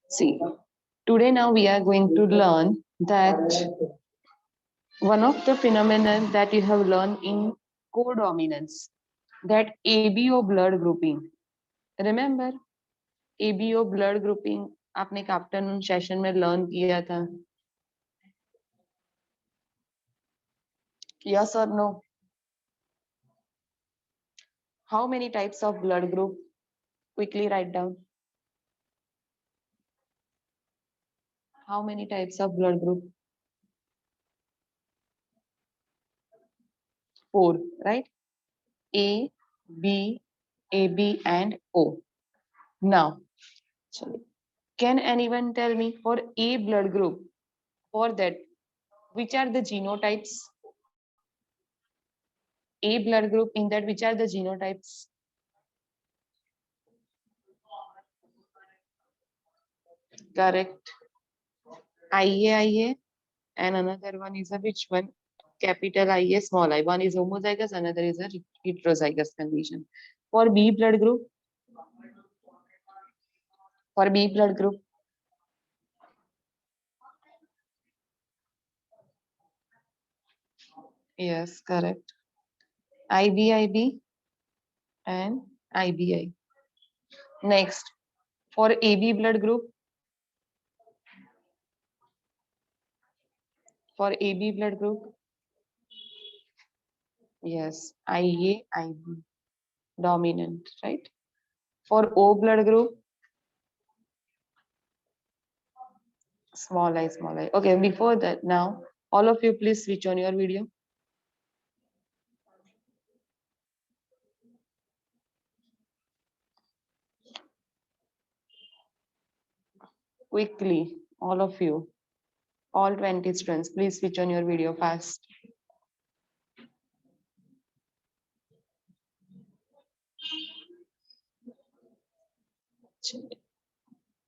See, today now we are going to learn that one of the phenomena that you have learned in codominance, that ABO blood grouping. Remember ABO blood grouping आपने एक afternoon session में learn किया था. Yes or no? How many types of blood group? Quickly write down. How many types of blood group? 4, right? A, B, AB and O. Now, can anyone tell me for A blood group, for that, which are the genotypes? A blood group, in that, which are the genotypes? Correct. IA, and another one is a which one? Capital IA, small I. One is homozygous, another is a heterozygous condition. For B blood group, yes, correct. IB and IBI. Next, for AB blood group, yes, IA, IB, dominant, right? For O blood group, small I. Okay, before that, now, all of you please switch on your video. Quickly, all of you, all 20 students, please switch on your video fast.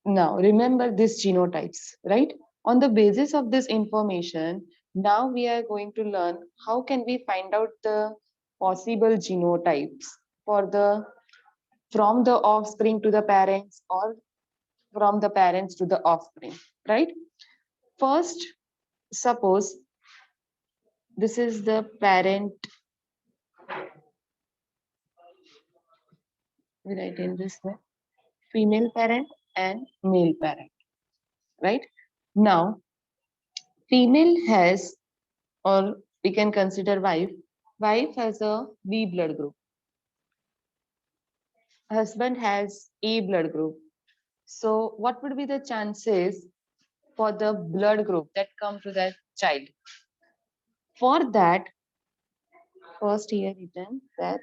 Now, remember these genotypes, right? On the basis of this information, now we are going to learn how can we find out the possible genotypes for the from the offspring to the parents or from the parents to the offspring, right? First, suppose this is the parent. We write in this way, female parent and male parent, right? Now, female has, or we can consider wife. Wife has a B blood group. Husband has A blood group. So what would be the chances for the blood group that come to that child? For that, first here written that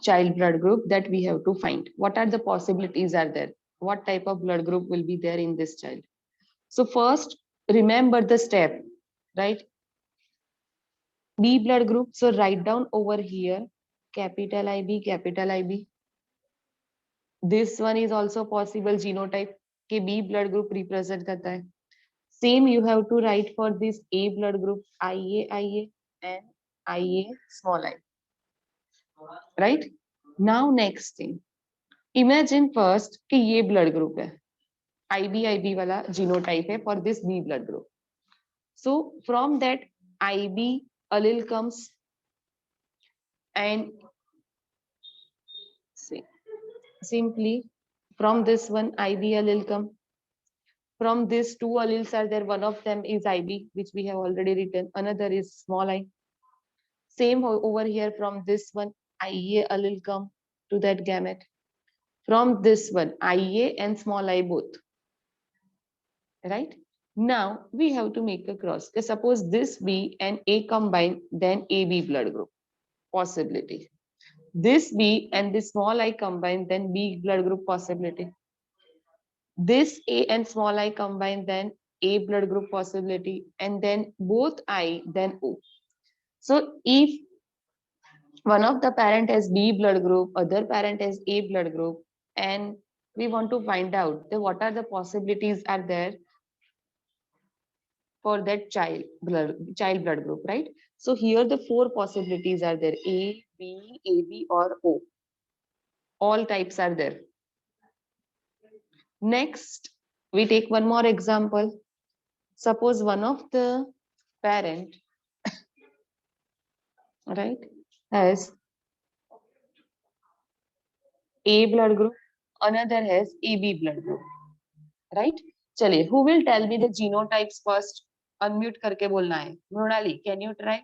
child blood group that we have to find. What are the possibilities are there? What type of blood group will be there in this child? So first, remember the step, right? B blood group. So write down over here, capital IB, capital IB. This one is also possible genotype के B blood group represent करता है. Same you have to write for this A blood group, IA and IA small I. Right? Now next thing. Imagine first कि ये blood group है. IB वाला genotype है for this B blood group. So from that IB allele comes and see, simply from this one IB allele come. From these two alleles are there, one of them is IB, which we have already written, another is small I. Same over here, from this one IA allele come to that gamete. From this one IA and small I both. Right? Now we have to make a cross. Suppose this B and A combine, then AB blood group. Possibility. This B and this small I combine, then B blood group possibility. This A and small I combine, then A blood group possibility, and then both I, then O. So if one of the parent has B blood group, other parent has A blood group, and we want to find out that what are the possibilities are there for that child blood group, right? So here the four possibilities are there: A, B, AB, or O. All types are there. Next, we take one more example. Suppose one of the parent, right, has A blood group, another has AB blood group, right? चलिए, who will tell me the genotypes first? Unmute करके बोलना है. Mrunali, can you try?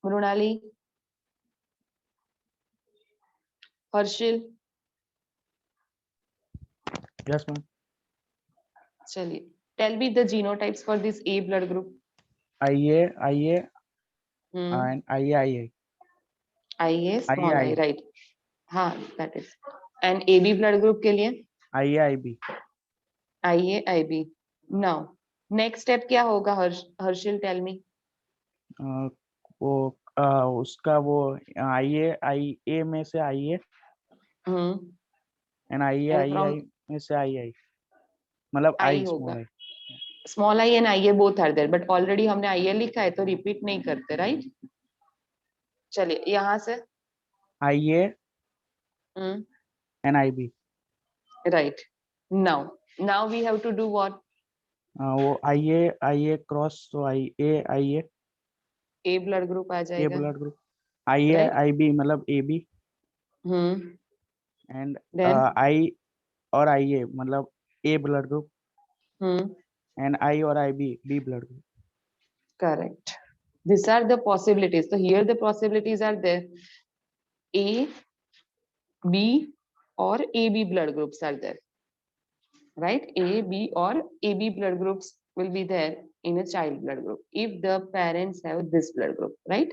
Mrunali, Harshil, Yes, ma'am. चलिए, tell me the genotypes for this A blood group. IA, IA, Hmm. and IA, IA, small I, II, right? हाँ, that is. And AB blood group के लिए IB. IA, IB. Now, next step क्या होगा? Harshil, tell me. वो उसका वो IA में से IA Hmm. एंड II में से II मतलब I I होगा. small I. Small I and IA both are there, but already हमने IA लिखा है तो repeat नहीं करते, right? चलिए, यहाँ से IA Hmm. and IB. Right. Now we have to do what? वो IA क्रॉस तो IA A blood group आ A जाएगा, blood group IA right? IB मतलब AB Hmm. And Then I और IA मतलब A blood group hmm. And I और IB B blood group. Correct. These are the possibilities. So here the possibilities are there. A, B, or AB blood groups are there, right? A, B, or AB blood groups will be there in a child blood group if the parents have this blood group, right?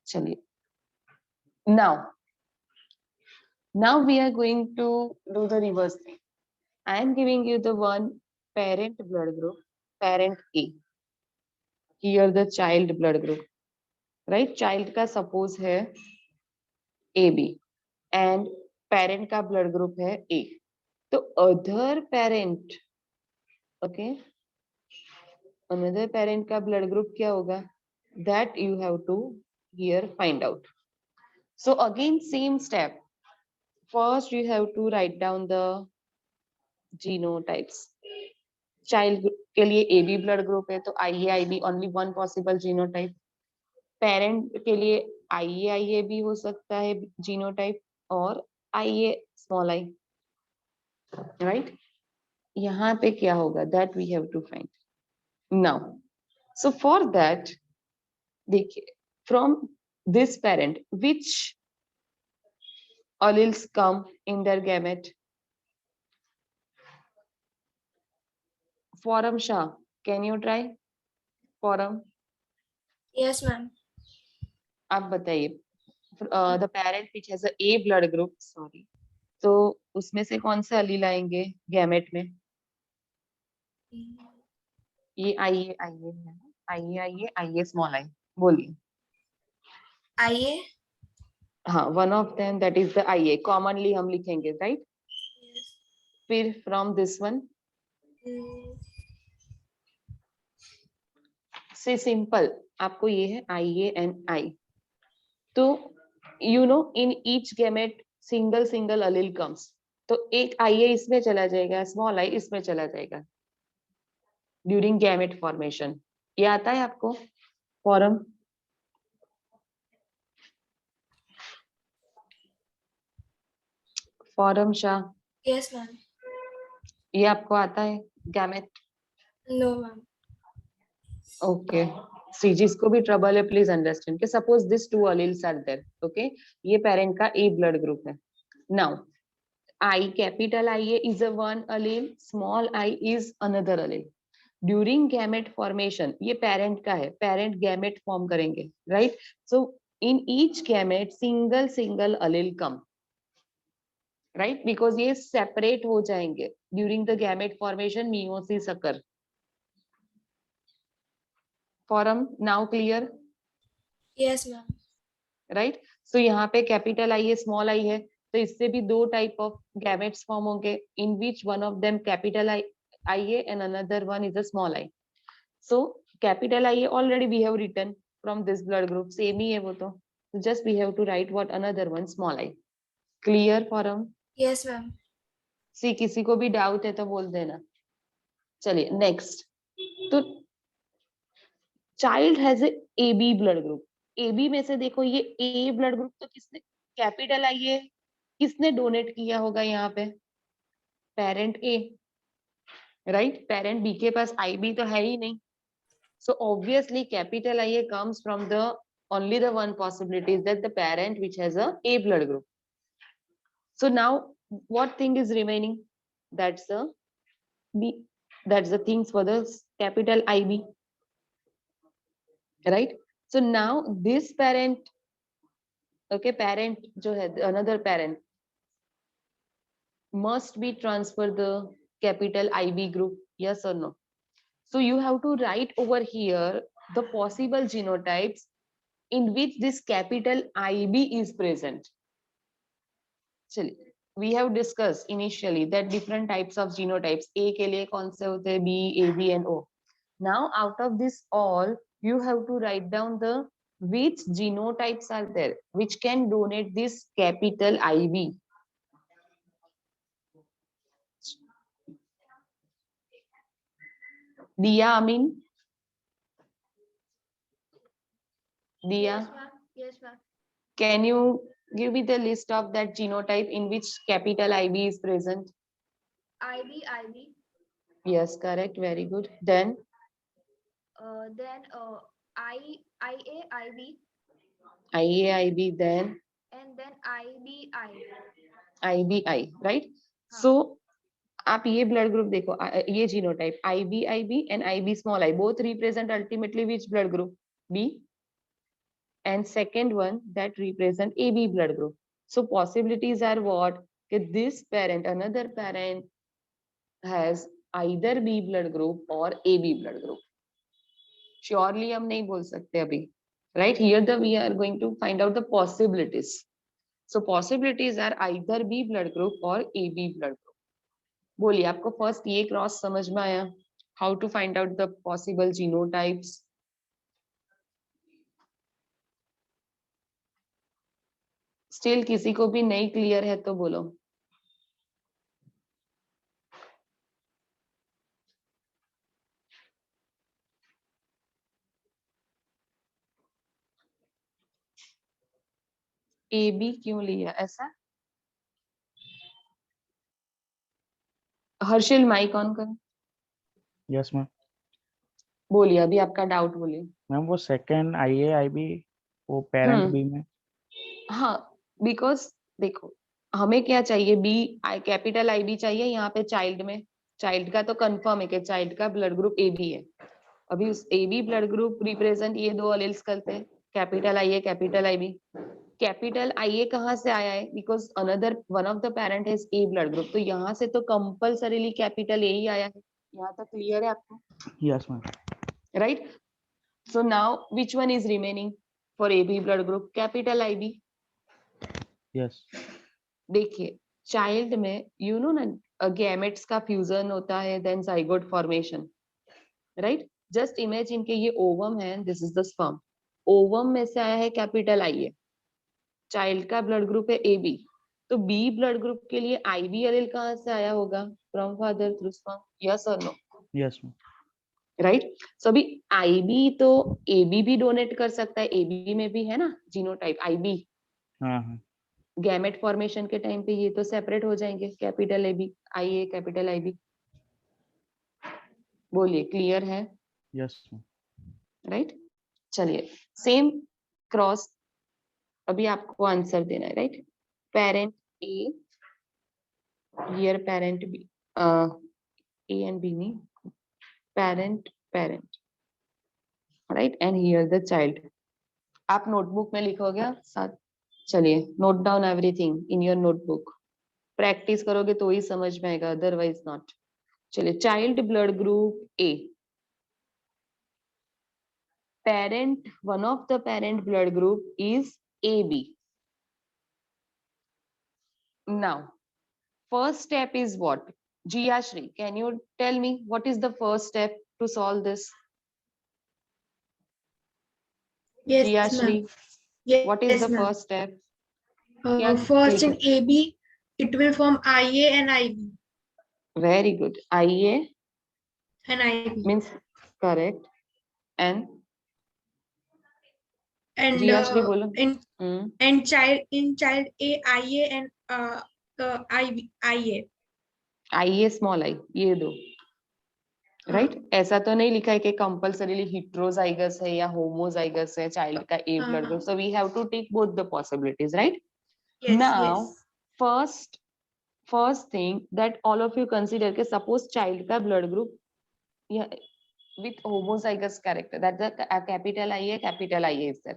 Chaliye. Now we are going to do the reverse thing. I am giving you the one parent blood group, parent A. Here the child blood group, right? Child का suppose है AB and parent का blood group है A. तो other parent, okay, another parent का blood group क्या होगा? That you have to here find out. So again same step. First you have to write down the genotypes. Child के लिए AB blood group है तो IAIB only one possible genotype. Parent के लिए IAIAB हो सकता है genotype और IA small I, right? यहाँ पे क्या होगा? That we have to find. Now, so for that, देखिए, from this parent, which alleles come in their gamete? Forum Shah, can you try? Forum, Yes, ma'am. आप बताइए. The parent which has a A blood group, sorry, तो उसमें से कौन से अलील आएंगे gamete में? ये आइए आइए है, आइए स्मॉल आई, बोलिए. IA. हाँ, one of them that is the I A, commonly हम लिखेंगे, राइट? Yes. फिर फ्रॉम दिस वन से सिंपल आपको ये है आइए एंड आई. तो you know in each gamete single single allele comes, तो एक आइए इसमें चला जाएगा, स्मॉल आई इसमें चला जाएगा ड्यूरिंग गैमेट फॉर्मेशन. ये आता है आपको form? Form Shah, Yes, ma'am. ये आपको आता है गैमेट? No, ma'am. ओके. सी जिसको भी ट्रबल है प्लीज अंडरस्टैंड कि suppose this two alleles are there, okay, ये पेरेंट का ए ब्लड ग्रुप है. Now I, capital I is a one allele, small I is another allele. During gamete formation ये parent का है, parent gamete form करेंगे, right? So in each gamete single single allele come, right? Because ये separate हो जाएंगे during the gamete formation, meiosis occur. Form now clear? Yes, ma'am. Right? सो यहाँ पे capital I है, स्मॉल आई है, तो इससे भी दो टाइप ऑफ गैमेट्स फॉर्म होंगे, in which one of them capital IA and another one is a small I. So capital IA already we have written from this blood group, same ही है वो तो, just we have to write what another one small I. Clear for him? Yes, ma'am. सी किसी को भी doubt है तो बोल देना. चलिए नेक्स्ट. तो child has A B blood group. A B में से देखो ये ए ब्लड ग्रुप तो किसने, कैपिटल आई है, किसने डोनेट किया होगा यहाँ पे, पेरेंट ए, राइट. पेरेंट बी के पास आई बी तो है ही नहीं. So obviously capital I A comes from the only the one possibility is that the parent which has a blood group. So now what thing is remaining? That's the B. That's the things for the capital IB. Right? So now this parent, okay, parent जो है another parent must be transfer the capital IB group, yes or no? So you have to write over here the possible genotypes in which this capital IB is present. चलिए, we have discussed initially that different types of genotypes. A के लिए कौन से होते हैं, B, AB and O. Now out of this all, you have to write down the which genotypes are there which can donate this capital IB. Diya, Amin? Diya? Yes, ma'am. Can you give me the list of that genotype in which capital IB is present? IB, IB. Yes, correct. Very good. Then Then IA, IB, IA, IB, then and then IBI. IBI, right? हाँ. So आप ये blood group देखो, ये genotype IB and IB small I both represent ultimately which blood group? B. And second one that represent AB blood group. So possibilities are what? That this parent, another parent has either B blood group or AB blood group. Surely हम नहीं बोल सकते अभी, right? Here we are going to find out the possibilities. So possibilities are either B blood group or AB blood group. बोलिए आपको first ये cross समझ में आया? How to find out the possible genotypes? Still किसी को भी नहीं क्लियर है तो बोलो. ए बी क्यों लिया ऐसा? हर्षिल माइक ऑन कर. Yes ma'am. बोलिए अभी आपका डाउट बोलिए. मैम वो सेकंड IA IB वो पेरेंट बी में. हाँ, बिकॉज देखो हमें क्या चाहिए, बी कैपिटल आई बी चाहिए यहाँ पे चाइल्ड में. चाइल्ड का तो कंफर्म है कि चाइल्ड का ब्लड ग्रुप ए बी है. अभी उस A B blood group represent ये दो अलेल्स करते हैं, capital I A capital I B. Capital I A कहाँ से आया है? Because another one of the parent has A blood group, तो यहाँ से तो कंपल्सरीली कैपिटल ए ही आया है. यहाँ तक क्लियर है आपको? Yes ma'am. Right. So now which one is remaining for A B blood group? Capital I B. Yes. देखिए चाइल्ड में यू नो ना गैमेट्स का फ्यूजन होता है, then zygote formation, right. Just imagine के ये ओवम है, this is the sperm. Ovum में से आया है कैपिटल आई ए, चाइल्ड का ब्लड ग्रुप है ए बी, तो बी ब्लड ग्रुप के लिए आई बी एलील कहाँ से आया होगा? From father through sperm. Yes और नो? Yes ma'am. राइट. सो अभी आई बी तो ए बी भी डोनेट कर सकता है, ए बी में भी है ना जीनोटाइप आई बी. हाँ हाँ. गैमेट फॉर्मेशन के टाइम पे ये तो सेपरेट हो जाएंगे, capital A B I A capital I B. बोलिए क्लियर है? Yes ma'am. राइट. चलिए सेम क्रॉस अभी आपको आंसर देना है, right. Parent A, here parent B, A and B नहीं, parent parent, right. And here the child. आप notebook में लिखोगे साथ. चलिए note down everything in your notebook. Practice करोगे तो ही समझ में आएगा, अदरवाइज नॉट. चलिए child blood group A, parent, one of the parent blood group is AB. Now, first step is what? Jiyashri, can you tell me what is the first step to solve this? Yes, ma'am. Jiyashri, Yes, what is the ma'am. first step? First in लिखो. AB, it will form IA and IB. Very good. IA And IB. means correct. And And Jiyashri बोलो. in child A, IA and IB, IA. IA small I, ये दो. Right ऐसा तो नहीं लिखा है कि कंपल्सरीली हिट्रोजाइगस है या होमोजाइगस है चाइल्ड का A blood group so we have to take both the possibilities right Yes, now yes. First thing that all of you consider के सपोज चाइल्ड का blood group with homozygous character that the capital IA is there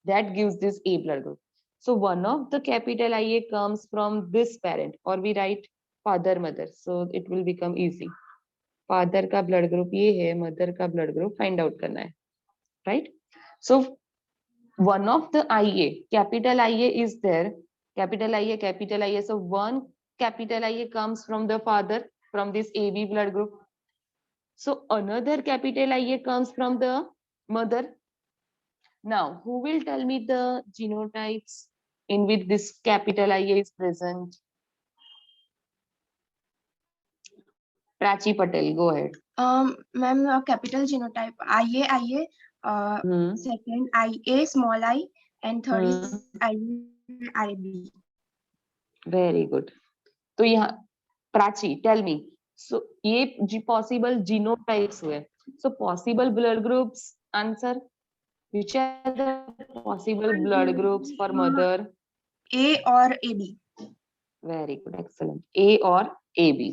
that gives this A blood group. So one of the capital IA comes from this parent or we write father mother so it will become easy. Father का blood group ये है mother का blood group find out करना है right so one of the I A capital I A is there capital I A so one capital I A comes from the father from this AB blood group so another capital I A comes from the mother now who will tell me the genotypes in which this capital IA is present? Prachi Patel, go ahead. Ma'am, capital genotype IA, second IA, small I, and third is IB. Very good. तो यहाँ Prachi tell me सो ये possible genotypes हुए so possible blood groups answer which are the possible blood groups for mother? A or AB. Very good, excellent. A और AB.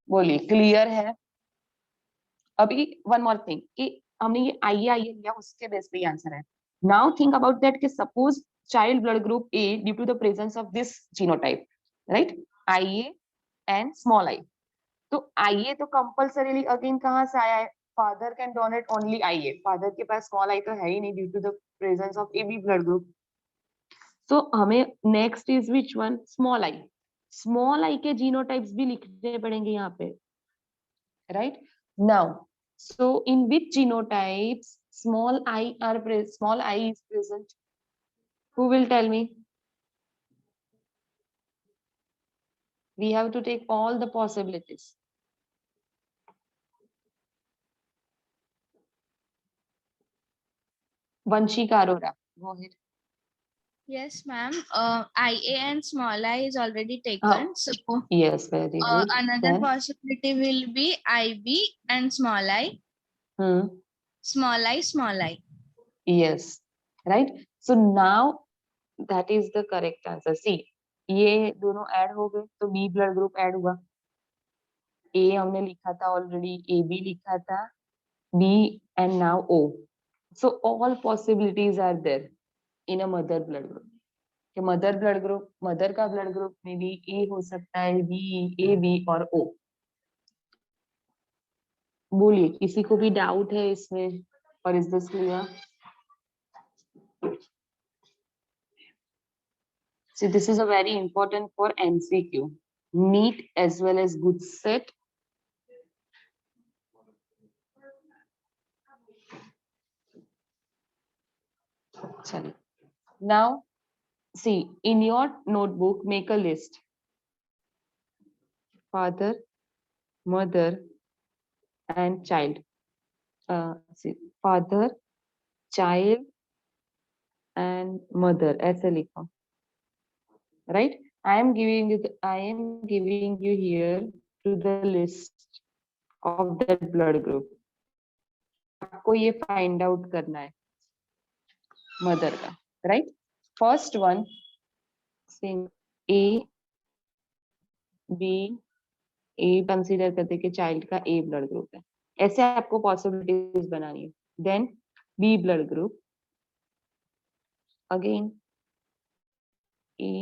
बोलिए clear है अभी one more thing कि हमने ये आईए लिया उसके बेस पे आंसर है नाउ थिंक अबाउट दैट कि suppose child blood group A due to the presence of this genotype right I A and small I तो आईए तो कंपल्सरीली अगेन कहां से आया है father can donate only I A father के पास स्मॉल आई तो है ही नहीं due to the presence of AB blood group so हमें next is which one small I के जीनोटाइप्स भी लिखने पड़ेंगे यहाँ पे right now so in which genotypes small I is present who will tell me we have to take all the possibilities Vanshika Arora go ahead Yes, ma'am. IA and small I is already taken. So yes very good another then possibility will be IB and small I. Small I. yes right so now that is the correct answer see ये दोनों add हो गए तो B blood group add हुआ ए हमने लिखा था already ए B लिखा था B and now O so all possibilities are there in a mother blood group कि मदर ब्लड ग्रुप मदर का ब्लड ग्रुप में भी ए हो सकता है बी ए बी और ओ बोलिए किसी को भी डाउट है इसमें और is this clear so this is a very important for MCQ neat as well as good set sorry now see in your notebook make a list father mother and child see father child and mother ऐसे लिखो right I am giving you here to the list of that blood group आपको ये find out करना है mother का right first one saying A B A consider करते कि child का A ब्लड ग्रुप है ऐसे आपको पॉसिबिलिटीज बनानी है then B blood group again A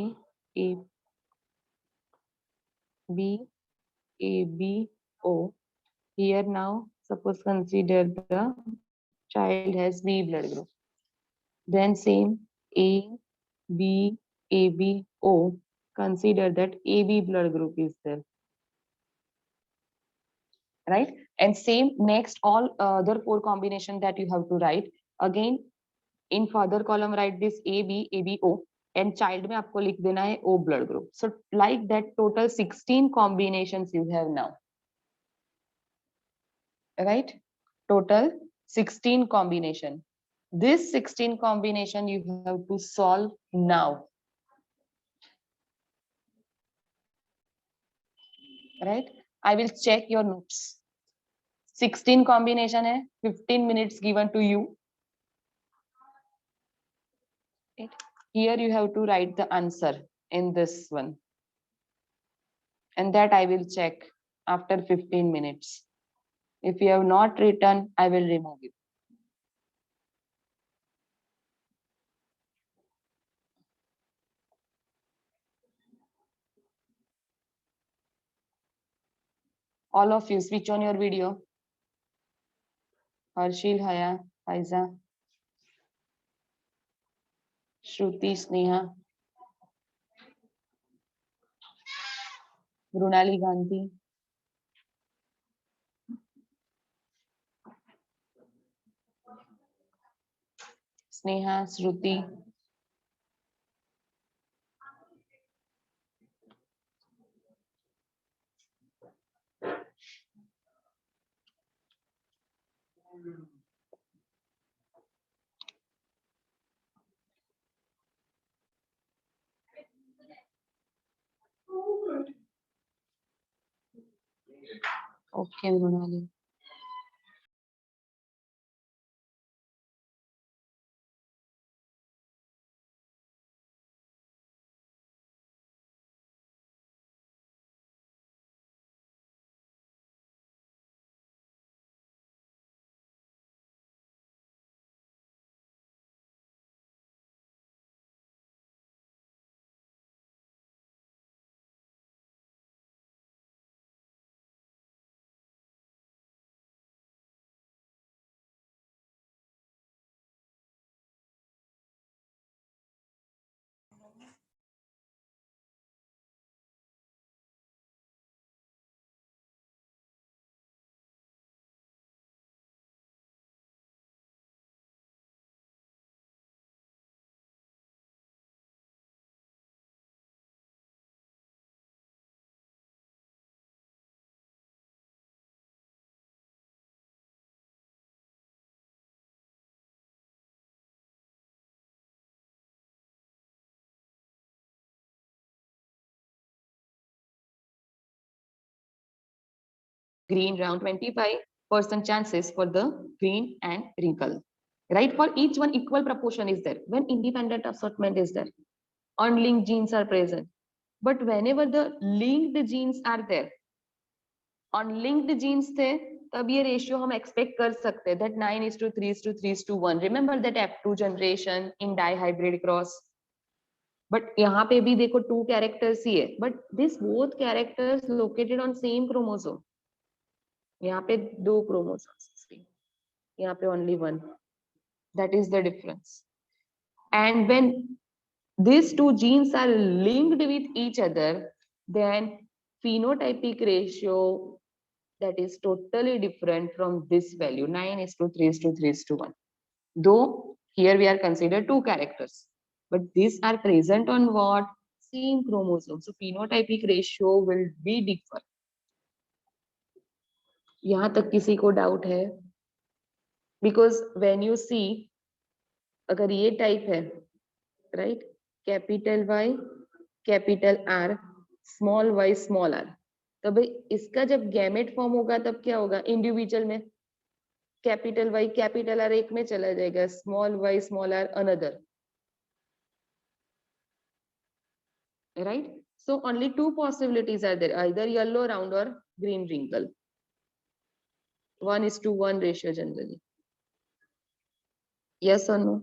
B A B O here now suppose consider the child has B blood group then same A B ABO, consider that AB blood group is there. Right? And same next, all other 4 combination that you have to write. Again, in further column, write this AB, ABO, and child में आपको लिख देना है O blood group. So like that, total 16 combinations you have now. Right? Total 16 combination. This 16 combination you have to solve now. Right? I will check your notes. 16 combination है, 15 minutes given to you. Right? Here you have to write the answer in this one. And that I will check after 15 minutes. If you have not written, I will remove it. All of you, switch on your video. Harshil, Haya, Faiza, Shruti, Sneha, Brunali Gandhi. Sneha, Shruti. Okay, Brunali. Green, round 25% chances for the green and wrinkle. Right? For each one, equal proportion is there. When independent assortment is there, unlinked genes are present. But whenever the linked genes are there, unlinked genes थे, तब ये ratio हम expect कर सकते हैं that 9:3:3:1. Remember that F2 generation in dihybrid cross. But यहाँ पे भी देखो 2 characters ही है. But this both characters located on same chromosome. यहाँ पे 2 chromosomes, यहाँ पे only 1. That is the difference. And when these 2 genes are linked with each other, then phenotypic ratio that is totally different from this value, 9:3:3:1. Though here we are considered 2 characters, but these are present on what? Same chromosome. So phenotypic ratio will be different. यहाँ तक किसी को doubt है? Because when you see, अगर ये type है, right? Capital Y, capital R, small y, small r. तो भाई इसका जब गैमेट फॉर्म होगा तब क्या होगा? इंडिविजुअल में कैपिटल Y, कैपिटल R एक में चला जाएगा, small y, small r another. Right? So only 2 possibilities are there, either yellow round or green wrinkle. 1:1 ratio generally. Yes or no?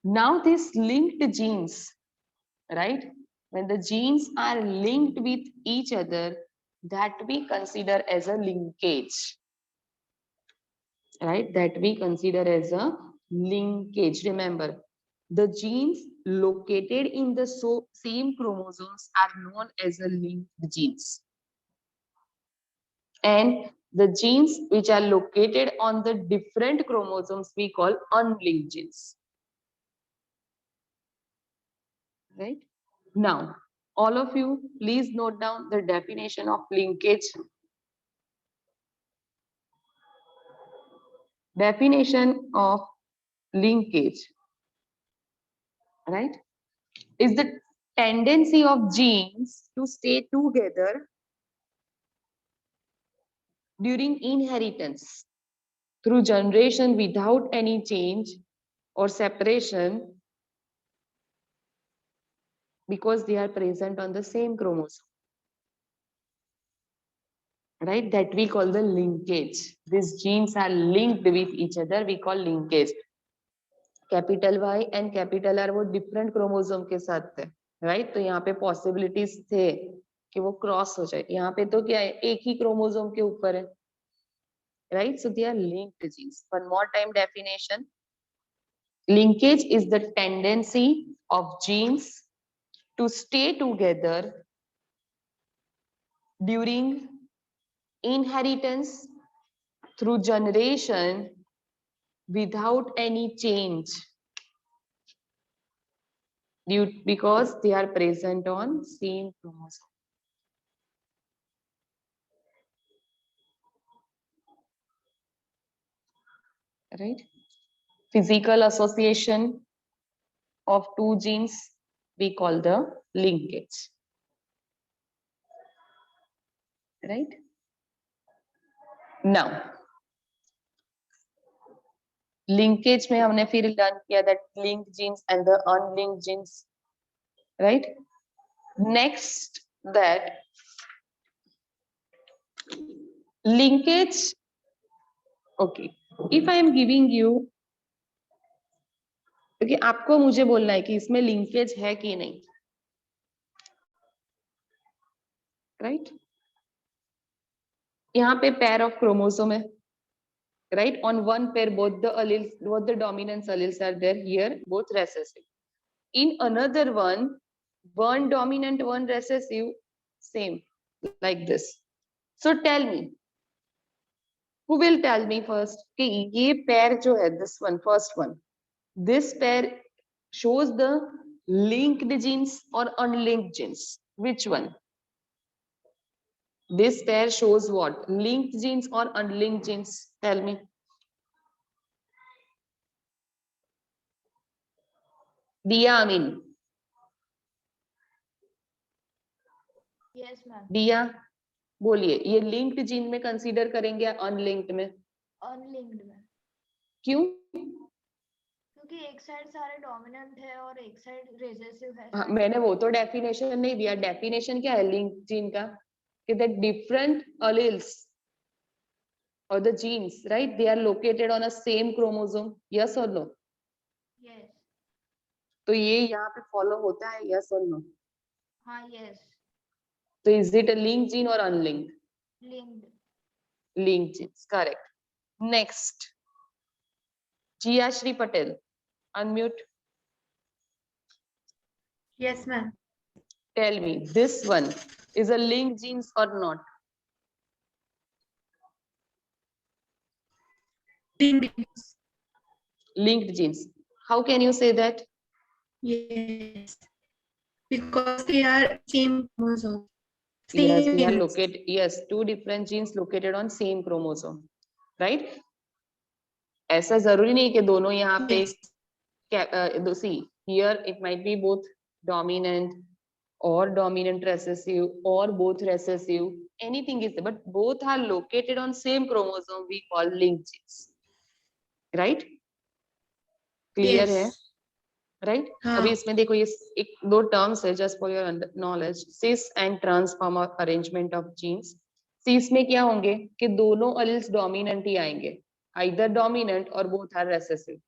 Now these linked genes, right? When the genes are linked with each other, that we consider as a linkage. Right? That we consider as a linkage. Remember, the genes located in the same chromosomes are known as a linked genes. And the genes which are located on the different chromosomes we call unlinked genes. Right? Now, all of you, please note down the definition of linkage. Definition of linkage, right, is the tendency of genes to stay together during inheritance through generation without any change or separation because they are present on the same chromosome. Right, that we call the linkage. These genes are linked with each other, we call linkage. Capital Y and capital R वो different chromosome के साथ थे, right? तो यहाँ पे possibilities थे कि वो क्रॉस हो जाए. यहाँ पे तो क्या है, एक ही क्रोमोसोम के ऊपर है, right? So they are linked genes. One more time definition. Linkage is the tendency of genes to stay together during inheritance through generation without any change because they are present on same chromosome. Right? Physical association of two genes we call the linkage. Right? Now, linkage में हमने फिर learn किया that linked genes and the unlinked genes, right? Next, that linkage. Okay, if I am giving you, okay, आपको मुझे बोलना है कि इसमें linkage है कि नहीं, right? यहाँ पे pair of chromosome है, right? On one pair, both the dominant alleles are there. Here, both recessive. In another one dominant, one recessive, same, like this. So tell me, who will tell me first कि ये pair जो है, this one, first one, this pair shows the linked genes or unlinked genes? Which one? This pair shows what? Linked genes or unlinked genes? Tell me. Diya Amin. Yes, ma'am. दिया बोलिए, ये linked gene में consider करेंगे या unlinked में? Unlinked में. क्यों? क्योंकि एक साइड सारे डोमिनेंट है और एक साइड रिसेसिव है. हाँ, मैंने वो तो डेफिनेशन नहीं दिया. डेफिनेशन क्या है लिंक जीन का? कि दैट डिफरेंट अलील्स और the genes, right, they are located on a same chromosome. Yes और नो? Yes. तो ये यहाँ पे फॉलो होता है, यस और नो? हाँ, yes. तो is it a link gene और unlinked? Linked. Link genes, correct. Next, Jiya Shri Patel, unmute. Yes, ma'am. Tell me, this one is a linked genes or not? Linked genes. How can you say that? Yes, because they are same chromosome. Yes, Same they are genes. located. Yes, two different genes located on same chromosome, right? ऐसा जरूरी नहीं कि दोनों यहाँ पे. See, here it might be both dominant or dominant recessive or both recessive. Anything is there, but both are located on same chromosome. We call linked genes, right? Clear है? Yes. Right? हाँ. अभी इसमें देखो, ये एक दो terms है just for your knowledge, cis and transformer arrangement of genes. Cis में क्या होंगे कि दोनों अलील्स डोमिनेंट ही आएंगे, आइदर डोमिनेंट और बोथ आर रिसेसिव.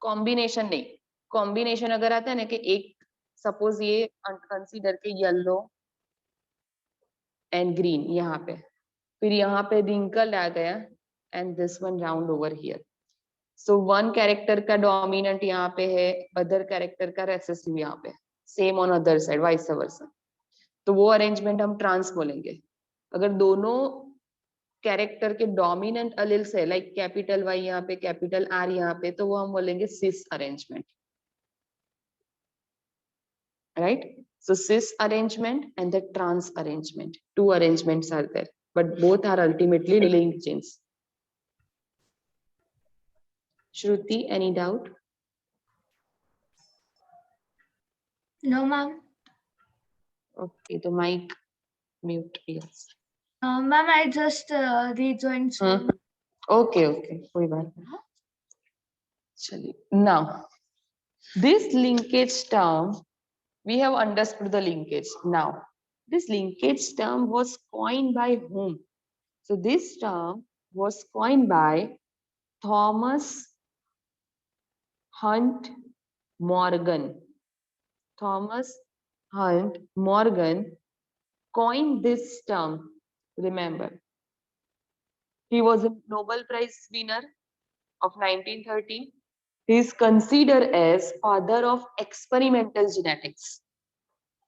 कॉम्बिनेशन नहीं. कॉम्बिनेशन अगर आता है ना कि एक, सपोज ये कंसीडर के येलो एंड ग्रीन यहाँ पे, फिर यहाँ पे रिंकल आ गया and this one round over here. So one character का डोमिनेंट यहाँ पे है, अदर कैरेक्टर का रेसेसिव यहाँ पे, same on other side, vice versa. तो वो अरेंजमेंट हम ट्रांस बोलेंगे। अगर दोनों कैरेक्टर के डोमिनेंट अलील्स है, लाइक कैपिटल वाई यहाँ पे, कैपिटल आर यहाँ पे, तो वो हम बोलेंगे सिस arrangement, right? So cis arrangement and the trans arrangement, two arrangements are there, but both are ultimately linked genes. Shruti, any doubt? No, ma'am. Okay, the mic mute, yes. Ma'am, I just rejoined school. Okay, okay, कोई बात नहीं। चलिए, now this linkage term, we have understood the linkage. Now this linkage term was coined by whom? So this term was coined by Thomas Hunt Morgan. Thomas Hunt Morgan coined this term. Remember, he was a Nobel Prize winner of 1930. He is considered as father of experimental genetics.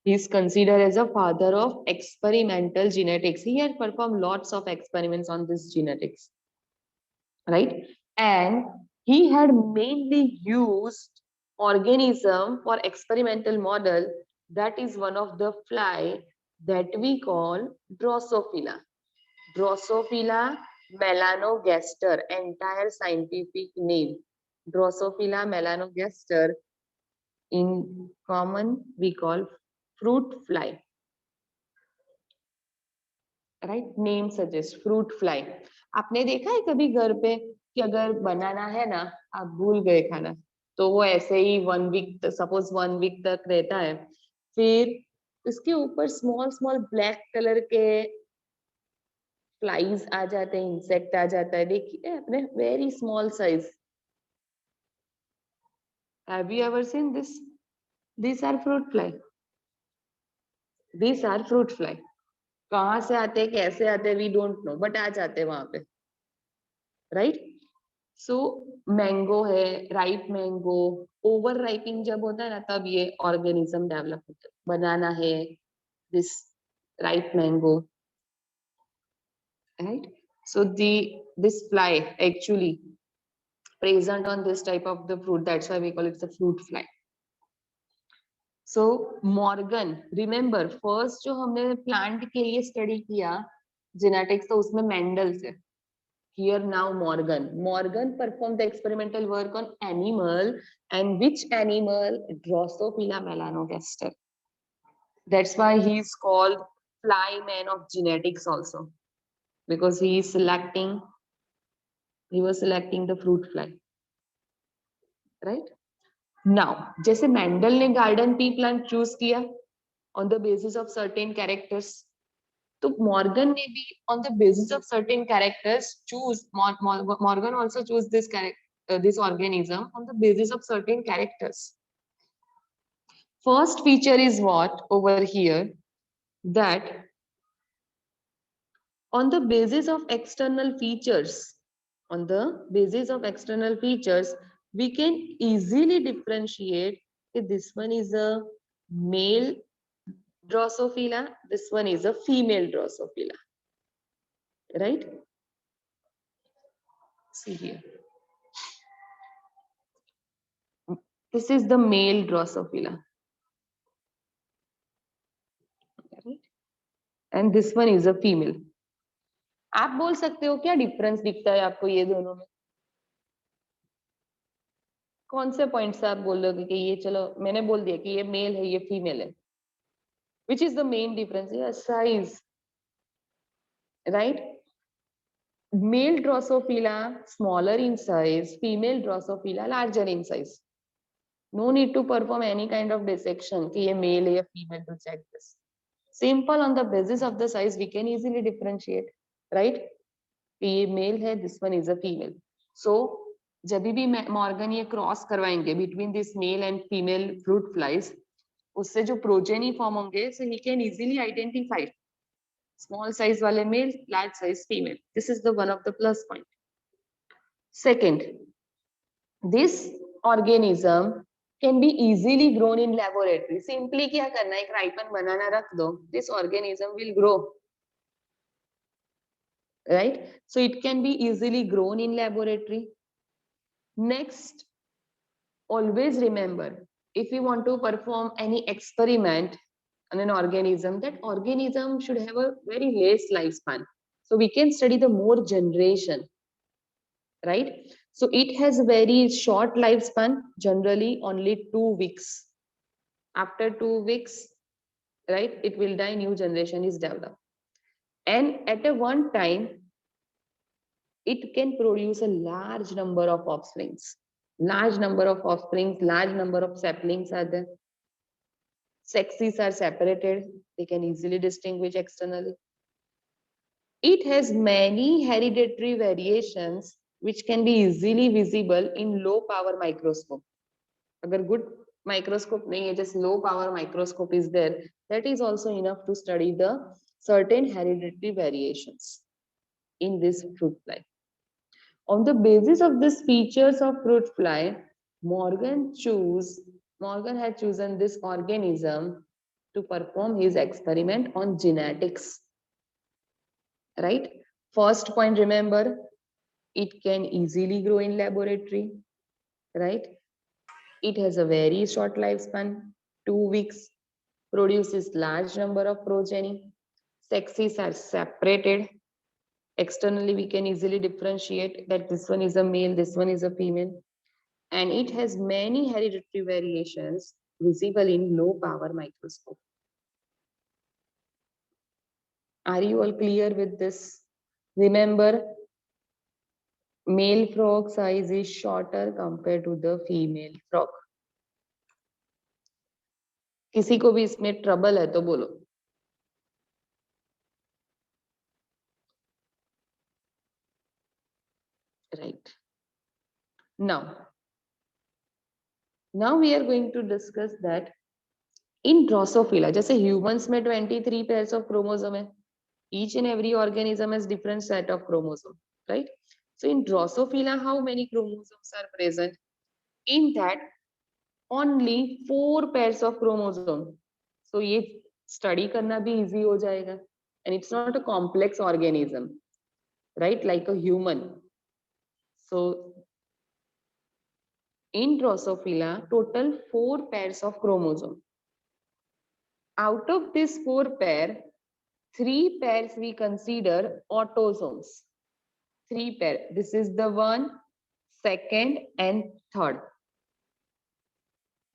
He is considered as a father of experimental genetics. He had performed lots of experiments on this genetics, right? And he had mainly used organism for experimental model. That is one of the fly that we call Drosophila. Drosophila melanogaster, entire scientific name. Drosophila melanogaster, in common we call fruit fly. Right? Name suggests fruit fly. आपने देखा है कभी घर पे कि अगर बनाना है ना, आप भूल गए खाना, तो वो ऐसे ही 1 वीक, सपोज 1 वीक तक रहता है, फिर उसके ऊपर स्मॉल स्मॉल ब्लैक कलर के फ्लाइज आ जाते हैं, इंसेक्ट आ जाता है, देखिए अपने, very small size. Have you ever seen this? These are fruit fly. These are fruit fly. कहाँ से आते हैं, कैसे आते हैं, we don't know, but आ जाते हैं वहां पे, right? So मैंगो है, राइप मैंगो, ओवर राइपिंग जब होता है ना, तब ये ऑर्गेनिज्म डेवलप होता है। बनाना है, this ripe mango, right? So this fly actually present on this type of the fruit, that's why we call it the fruit fly. So Morgan, remember first जो हमने प्लांट के लिए स्टडी किया genetics, तो उसमें मेंडल से। Here now Morgan performed the experimental work on animal, and which animal? Drosophila melanogaster. That's why he is called fly man of genetics also, because he was selecting the fruit fly, right? Now जैसे Mendel ने garden pea plant choose किया on the basis of certain characters, तो Morgan ने भी on the basis of certain characters choose, Morgan also choose this this organism on the basis of certain characters. First feature is what over here, that on the basis of external features, we can easily differentiate if this one is a male Drosophila, this one is a female Drosophila, right? See here, this is the male Drosophila, right? And this one is a female. आप बोल सकते हो क्या difference दिखता है आपको ये दोनों में? कौन से पॉइंट से आप बोलोगे कि ये, चलो मैंने बोल दिया कि ये मेल है, ये फीमेल है, which is the main difference? Yeah, size, right? Male Drosophila smaller in size, female Drosophila larger in size. No need to perform any kind of dissection कि ये male है या female to check this. Simple, on the basis of the size we can easily differentiate, right? ये male है, this one is a female. So जब भी Morgan ये cross करवाएंगे between this male and female fruit flies, उससे जो progeny form होंगे, so he can easily identify small size वाले male, large size female. This is the one of the plus point. Second, This organism can be easily grown in laboratory. Simply क्या करना है, एक ripen banana रख दो, this organism will grow, right? So it can be easily grown in laboratory. Next, always remember, if you want to perform any experiment on an organism, that organism should have a very less lifespan, so we can study the more generation, right? So it has very short lifespan, generally only 2 weeks. After 2 weeks, right, it will die, new generation is developed. And at a one time, it can produce a large number of offsprings. Large number of offsprings, large number of saplings are there. Sexes are separated, they can easily distinguish externally. It has many hereditary variations which can be easily visible in low power microscope. Agar good microscope nahi hai, just low power microscope is there, that is also enough to study the certain hereditary variations in this fruit fly. On the basis of these features of fruit fly, Morgan had chosen this organism to perform his experiment on genetics. Right? First point, remember, it can easily grow in laboratory. Right? It has a very short lifespan, 2 weeks, produces large number of progeny. Sexes are separated. Externally, we can easily differentiate that this one is a male, this one is a female. And it has many hereditary variations visible in low power microscope. Are you all clear with this? Remember, male frog size is shorter compared to the female frog. किसी को भी इसमें trouble है तो बोलो. Right. Now we are going to discuss that in Drosophila, जैसे humans में 23 pairs of chromosome है. Each and every organism has different set of chromosome, right? So in Drosophila, how many chromosomes are present? In that, only 4 pairs of chromosome. So ये study करना भी easy हो जाएगा. And it's not a complex organism, right? Like a human. So in Drosophila, total 4 pairs of chromosome. Out of this 4 pair, 3 pairs we consider autosomes. 3 pair. This is the 1, 2nd, and 3rd.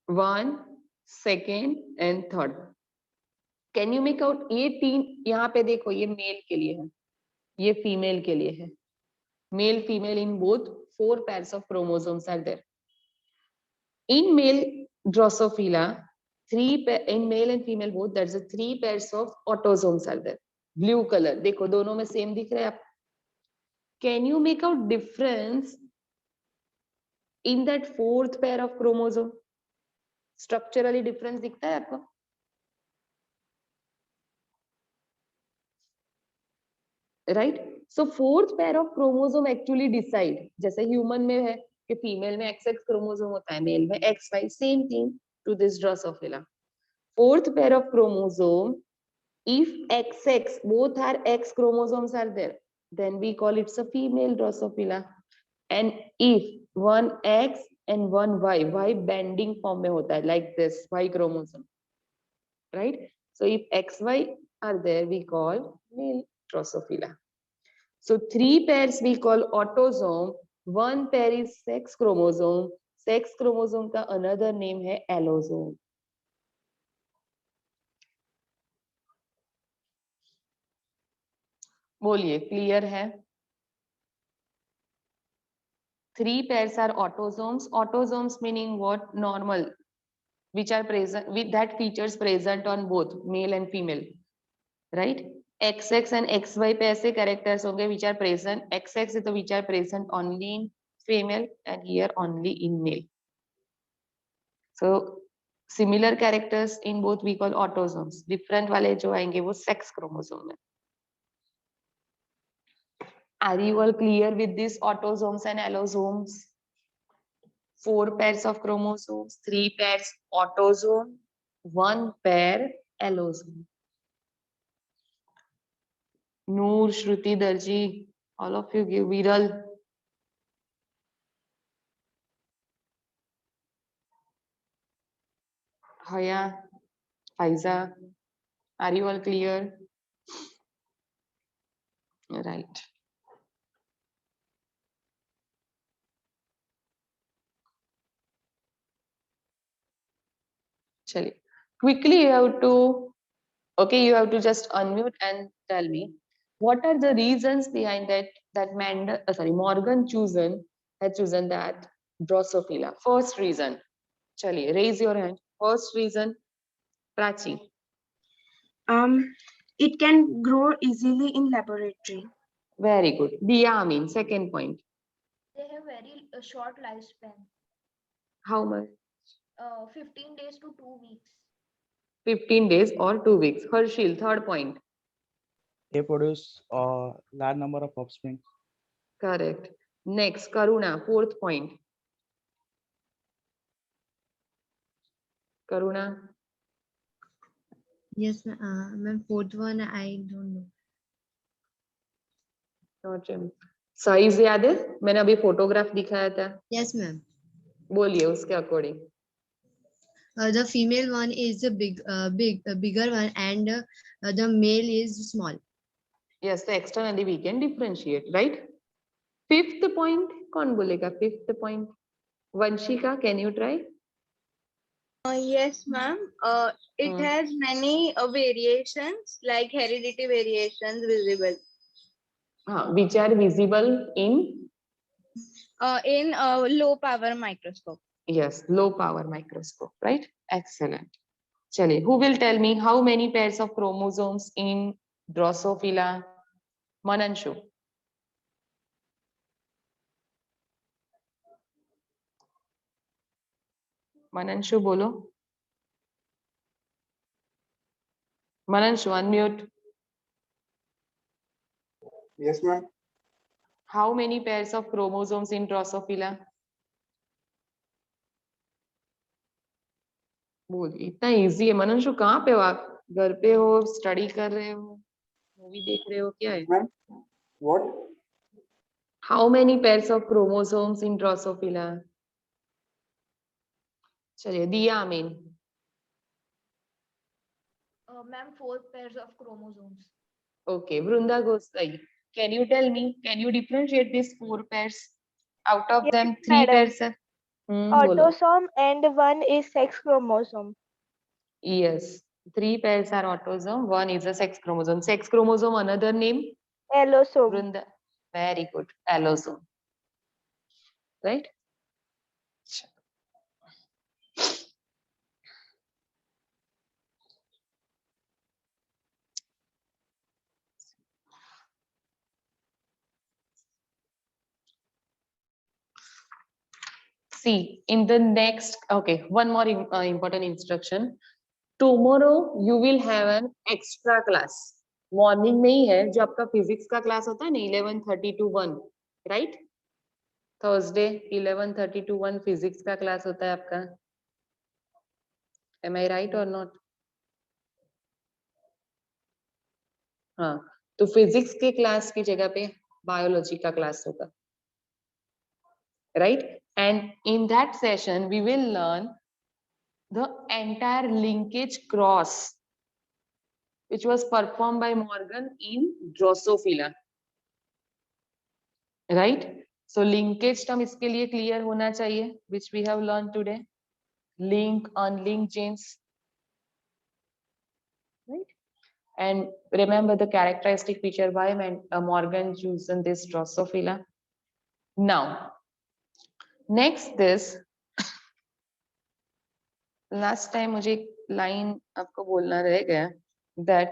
1, 2nd, and 3rd. Can you make out? ये 3 यहाँ पे देखो, ये mail के लिए है, ये female के लिए है. Male, female in both 4 pairs of chromosomes are there. In male Drosophila, in male and female both, there's a 3 pairs of autosomes are there. Blue color, देखो दोनों में same दिख रहा है आप. Can you make out difference in that 4th pair of chromosome? Structurally difference दिखता है आपको? Right? So 4th pair of chromosome actually decide. जैसे human में है कि female में XX chromosome होता है, male में XY, same thing to this Drosophila. 4th pair of chromosome, if XX, both are X chromosomes are there, then we call it a female Drosophila. And if one X and one Y bending form में होता है, like this, Y chromosome, right? So if XY are there, we call male Drosophila. So 3 pairs we call autosome, 1 pair is sex chromosome. Sex chromosome का another name है allosome. बोलिए, clear है? 3 pairs are autosomes. Autosomes meaning what? Normal, which are present with that features present on both male and female, right? XX and XY पे ऐसे characters होंगे which are present. XX is the which are present only in female and here only in male. So similar characters in both we call autosomes. Different वाले जो आएंगे वो sex chromosome है. Are you all clear with these autosomes and allosomes? 4 pairs of chromosomes, 3 pairs autosome, 1 pair allosome. Noor, Shruti, Darji, all of you give. Viral. Haya, Faiza, are you all clear? Right. Chali. Quickly, you have to, okay, you have to just unmute and tell me what are the reasons behind that Morgan had chosen that Drosophila. First reason. Chali, raise your hand. First reason, Prachi. It can grow easily in laboratory. Very good. Diya, second point. They have very short lifespan. How much? 15 days to 2 weeks. 15 days or 2 weeks. Harshil, third point. They produce a large number of offspring. Correct. Next, Karuna, fourth point. Karuna. Yes, ma'am. Fourth one, I don't know. Size याद है? मैंने अभी photograph दिखाया था. Yes, ma'am. बोलिए उसके according. The female one is the bigger one, and the male is small. Yes, so externally we can differentiate, right? Fifth point, कौन बोलेगा? Fifth point. Vanshika, can you try? Yes, ma'am. It has many variations, like heredity variations visible. Which are visible in? In low power microscope. Yes, low power microscope, right? Excellent. Chale, who will tell me how many pairs of chromosomes in Drosophila? Mananshu. Mananshu, bolo. Mananshu, unmute. Yes, ma'am. How many pairs of chromosomes in Drosophila? बोल, इतना easy है. मनुष्य कहाँ पे हो आप? घर पे हो, स्टडी कर रहे हो, मूवी देख रहे हो, क्या है? Ma'am, what? How many pairs of chromosomes in Drosophila? चलिए, दिया आमीन. Ma'am, 4 pairs of chromosomes. Okay, Vrunda Gosai. Can you tell me? Can you differentiate these 4 pairs? Out of them, 3 madam. pairs are. Bolo. Autosome and one is sex chromosome. Yes, 3 pairs are autosome. One is a sex chromosome. Sex chromosome, another name? Allosome. Vrunda. Very good. Allosome. Right? See, in the next, okay, one more important instruction. Tomorrow you will have an extra class. Morning में ही है जो आपका physics का class होता है ना 11:30 to 1, right? Thursday 11:30 to 1 physics का class होता है आपका. Am I right or not? हाँ, तो physics के class की जगह पे biology का class होगा, right? And in that session we will learn the entire linkage cross which was performed by Morgan in Drosophila, right? So linkage term इसके लिए clear होना चाहिए, which we have learned today. Link, unlinked genes, right? And remember the characteristic feature why Morgan chosen this Drosophila. Now, next this, last time मुझे एक line आपको बोलना रह गया that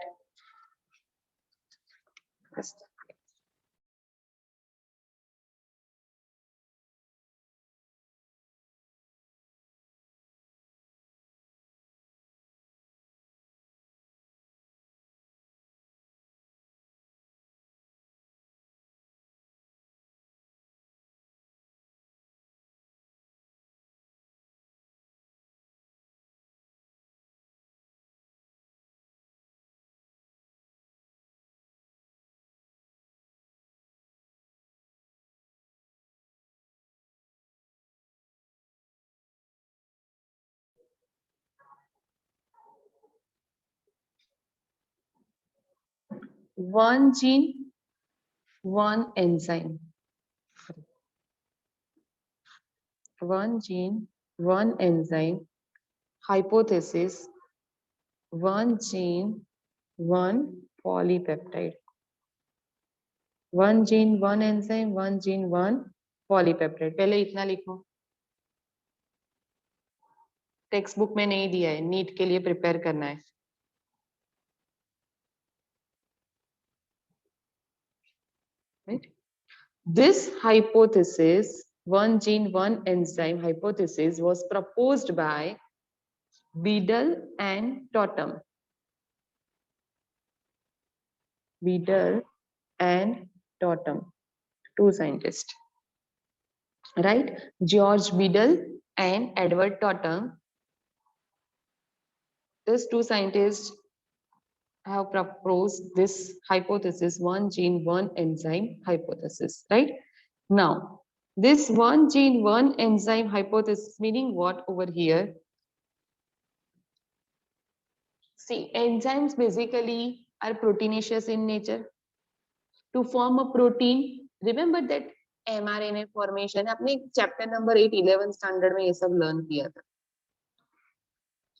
one gene, one enzyme. One gene, one enzyme. Hypothesis, one gene, one polypeptide. One gene, one enzyme, one gene, one polypeptide. पहले इतना लिखो. Text book में नहीं दिया है, नीट के लिए प्रिपेयर करना है. Right? This hypothesis, one gene, one enzyme hypothesis, was proposed by Beadle and Totem. Beadle and Totem, two scientists. Right? George Beadle and Edward Totem. These two scientists have proposed this hypothesis, one gene, one enzyme hypothesis, right? Now, this one gene, one enzyme hypothesis, meaning what over here? See, enzymes basically are proteinaceous in nature. To form a protein, remember that mRNA formation, आपने chapter number 8, 11 standard में ये सब learn किया था.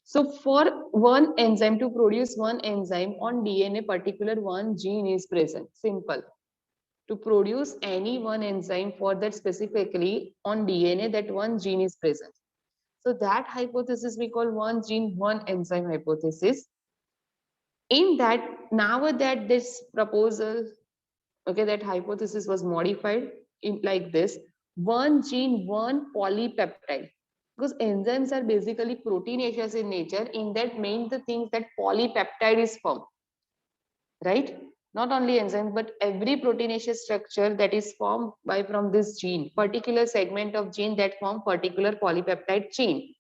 So for one enzyme, to produce one enzyme on DNA, particular one gene is present. Simple. To produce any one enzyme for that specifically on DNA, that one gene is present. So that hypothesis we call one gene, one enzyme hypothesis. In that, now that this proposal, okay, that hypothesis was modified in like this, one gene, one polypeptide. Because enzymes are basically proteinaceous in nature, in that means the things that polypeptide is formed, right? Not only enzymes, but every proteinaceous structure that is formed by from this gene, particular segment of gene that form particular polypeptide chain,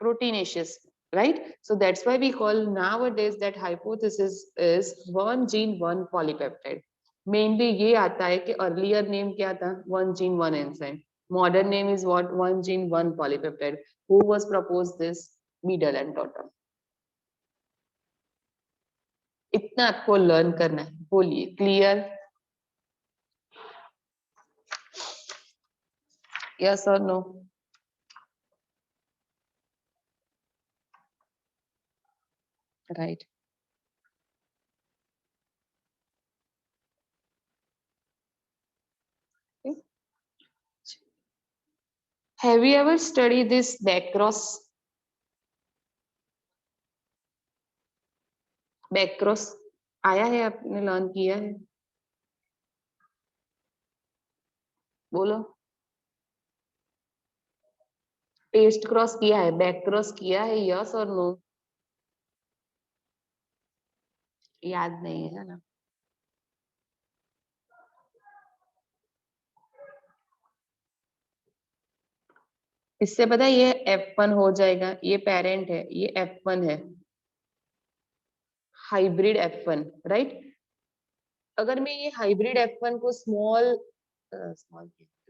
proteinaceous, right? So that's why we call nowadays that hypothesis is one gene, one polypeptide. Mainly ये आता है कि earlier name क्या था? One gene, one enzyme. Modern name is what? One gene, one polypeptide. Who was proposed this? Beadle and Totem. इतना आपको learn करना है. बोलिए, clear? Yes or no? Right. Okay. Have you ever studied this backcross? बैकक्रॉस आया है, आपने learn किया है? बोलो. टेस्ट क्रॉस किया है, बैक क्रॉस किया है, यस और नो? याद नहीं है ना? इससे पता है ये F1 हो जाएगा, ये पेरेंट है, ये F1 है, हाइब्रिड F1, राइट? अगर मैं ये हाइब्रिड F1 को स्मॉल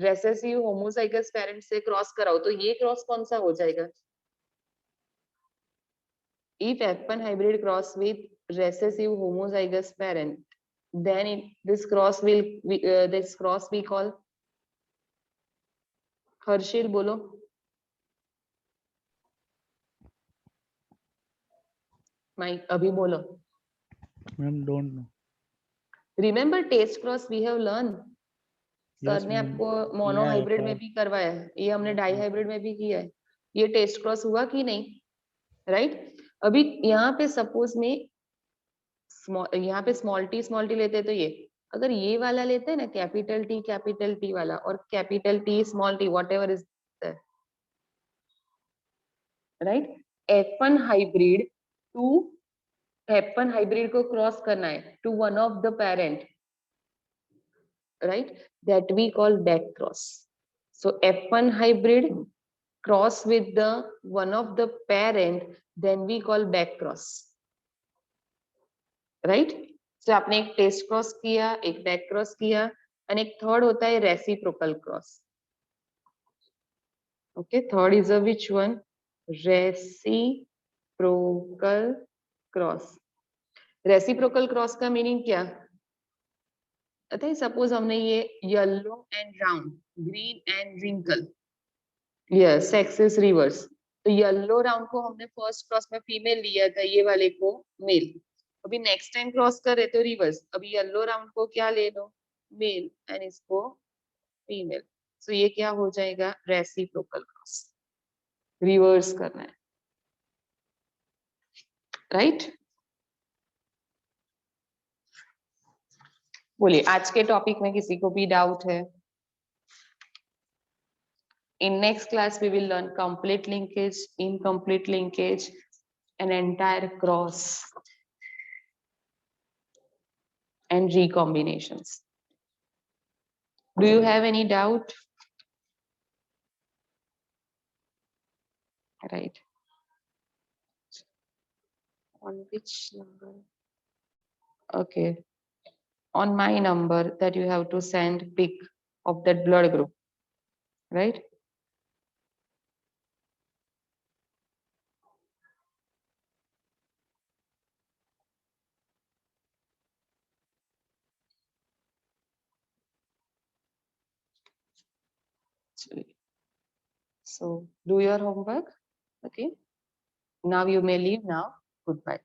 रेसेसिव होमोजाइगस पेरेंट से क्रॉस कराऊं तो ये क्रॉस कौन सा हो जाएगा? If F1 hybrid cross with recessive homozygous parent, then this cross we call Harsil बोलो. माइक अभी बोलो. Ma'am don't know. Remember test cross we have learned. Yes, sir ने ma'am. आपको मोनो Yeah, हाइब्रिड में पर- भी करवाया है, ये हमने डाई हाइब्रिड में भी किया है. ये टेस्ट क्रॉस हुआ कि नहीं? राइट? अभी यहाँ पे सपोज में यहाँ पे स्मॉल टी लेते हैं तो ये, अगर ये वाला लेते हैं ना कैपिटल टी वाला और capital T small T whatever is right, F1 hybrid to F1 hybrid को क्रॉस करना है to one of the parent, right, that we call back cross. So F1 hybrid cross with the one of the parent, then we call back cross, right? So आपने एक test cross किया, एक back cross किया, और एक third होता है reciprocal cross. Okay, third is a which one? Reciprocal cross. Reciprocal cross का मीनिंग क्या? पता है, सपोज हमने ये yellow and round, green and wrinkle, yes sex is reverse, तो येलो राउंड को हमने फर्स्ट क्रॉस में फीमेल लिया था, ये वाले को मेल। अभी नेक्स्ट टाइम क्रॉस कर रहे तो रिवर्स, अभी येलो राउंड को क्या ले लो, मेल, एंड इसको फीमेल। सो ये क्या हो जाएगा, रेसिप्रोकल क्रॉस, रिवर्स करना है, राइट? बोलिए, आज के टॉपिक में किसी को भी डाउट है? In next class, we will learn complete linkage, incomplete linkage, an entire cross, and recombinations. Do you have any doubt? Right. On which number? Okay. On my number that you have to send pic of that blood group, right? So do your homework. Okay. Now you may leave now. Goodbye.